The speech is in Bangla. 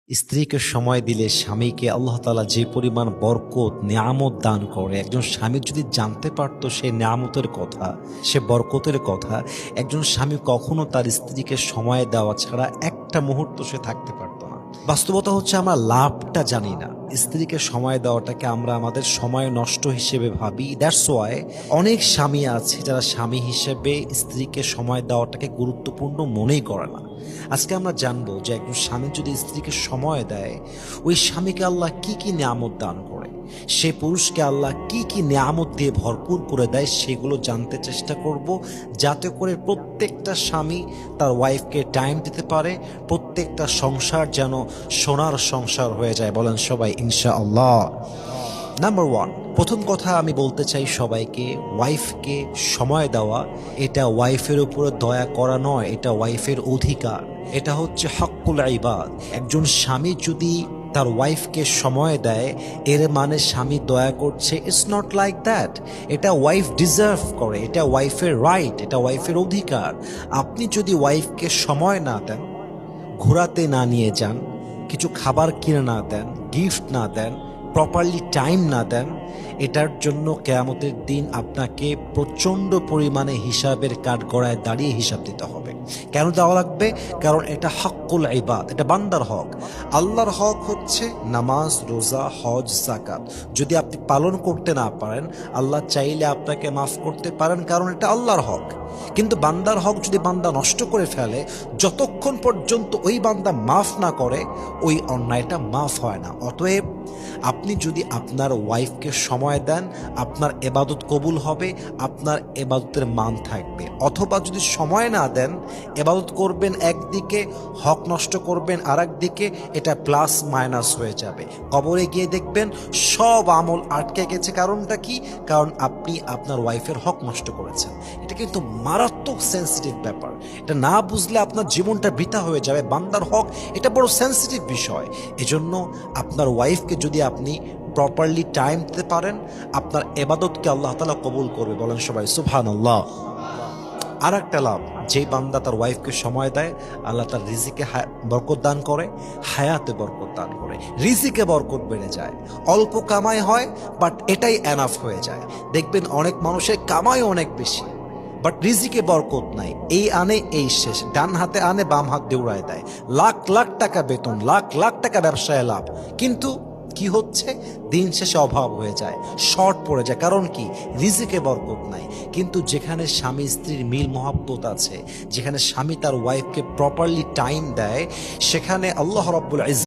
স্ত্রীকে সময় দিলে স্বামীকে আল্লাহ তাআলা যে পরিমাণ বরকত, নেয়ামত দান করে, একজন স্বামী যদি জানতে পারত সেই নেয়ামতের কথা, সে বরকতের কথা, একজন স্বামী কখনো তার স্ত্রীকে সময় দেওয়া ছাড়া একটা মুহূর্ত সে থাকতে পারত না। বাস্তবতা হচ্ছে আমরা লাভটা জানি না। স্ত্রীকে সময় দেওয়াটাকে আমরা আমাদের সময় নষ্ট হিসেবে ভাবি। দ্যাটস ওয়াই অনেক স্বামী আছে যারা স্বামী হিসেবে স্ত্রীকে সময় দেওয়াটাকে গুরুত্বপূর্ণ মনেই করে না। আজকে আমরা জানবো যে একজন স্বামী যদি স্ত্রীকে সময় দেয়, ওই স্বামীকে আল্লাহ কি কি নিয়ামত দান করে, সে পুরুষকে আল্লাহ কি কি নিয়ামত দিয়ে ভরপুর করে দেয়, সেগুলো জানতে চেষ্টা করব, যাতে করে প্রত্যেকটা স্বামী তার ওয়াইফকে টাইম দিতে পারে, প্রত্যেকটা সংসার যেন সোনার সংসার হয়ে যায়। বলেন সবাই ইনশাআল্লাহ। নাম্বার ওয়ান, প্রথম কথা আমি বলতে চাই সবাইকে, ওয়াইফকে সময় দেওয়া এটা ওয়াইফের উপরে দয়া করা নয়, এটা ওয়াইফের অধিকার। এটা হচ্ছে হক্কুল ইবাদ। একজন স্বামী যদি তার ওয়াইফকে সময় দেয়, এর মানে স্বামী দয়া করছে। It's not like that. এটা ওয়াইফ ডিজার্ভ করে, এটা ওয়াইফের রাইট, এটা ওয়াইফের অধিকার। আপনি যদি ওয়াইফকে সময় না দেন, ঘোরাতে না নিয়ে যান, কিছু খাবার কিনে না দেন, গিফট না দেন, প্রপারলি টাইম না দেন, এটার জন্য কিয়ামতের দিন আপনাকে প্রচণ্ড পরিমাণে হিসাবের কাঠগড়ায় দাঁড়িয়ে হিসাব দিতে হবে। কেন দেওয়া লাগবে? কারণ এটা হক্কুল ইবাদ, এটা বান্দার হক। আল্লাহর হক হচ্ছে নামাজ, রোজা, হজ, যাকাত। যদি আপনি পালন করতে না পারেন, আল্লাহ চাইলে আপনাকে মাফ করতে পারেন, কারণ এটা আল্লাহর হক। কিন্তু বান্দার হক যদি বান্দা নষ্ট করে ফেলে, যতক্ষণ পর্যন্ত ওই বান্দা মাফ না করে, ওই অন্যায়টা মাফ হয় না। অতএব আপনি যদি আপনার ওয়াইফকে সময় দেন, আপনার এবাদত কবুল হবে, আপনার এবাদতের মান থাকবে। অথবা যদি সময় না দেন, এবাদত করবেন একদিকে, হক নষ্ট করবেন আর একদিকে, এটা প্লাস মাইনাস হয়ে যাবে। কবরে গিয়ে দেখবেন সব আমল আটকে গেছে। কারণটা কি? কারণ আপনি আপনার ওয়াইফের হক নষ্ট করেছেন। এটা কিন্তু মারাত্মক সেন্সিটিভ ব্যাপার। এটা না বুঝলে আপনার জীবনটা বৃথা হয়ে যাবে। বান্দার হক এটা বড় সেন্সিটিভ বিষয়। এজন্য আপনার ওয়াইফকে যদি আপনি প্রপারলি টাইম দিতে পারেন, আপনার এবাদতকে আল্লাহ তাআলা কবুল করবে। বলেন সবাই সুবহানাল্লাহ। আর একটা লাভ, যেই বান্দা তার ওয়াইফকে সময় দেয়, আল্লাহ তার রিজিকে বরকত দান করে, হায়াতে বরকত দান করে, রিজিকে বরকত বেড়ে যায়। অল্প কামাই হয়, বাট এটাই এনাফ হয়ে যায়। দেখবেন অনেক মানুষের কামাই অনেক বেশি, বাট রিজিকে বরকত নাই। এই আনে এই শেষ, ডান হাতে আনে বাম হাত দিয়ে উড়ায় দেয়। লাখ লাখ টাকা বেতন, লাখ লাখ টাকা ব্যবসায় লাভ, কিন্তু কি হচ্ছে? দিন শেষে অভাব হয়ে যায়, শর্ট পড়ে যায়। কারণ কি? রিজিকে বরকত নাই। কিন্তু যেখানে স্বামী স্ত্রীর মিল মহব্বত আছে, যেখানে স্বামী তার ওয়াইফকে প্রপারলি টাইম দেয়, সেখানে আল্লাহ রাব্বুল ইজ্জত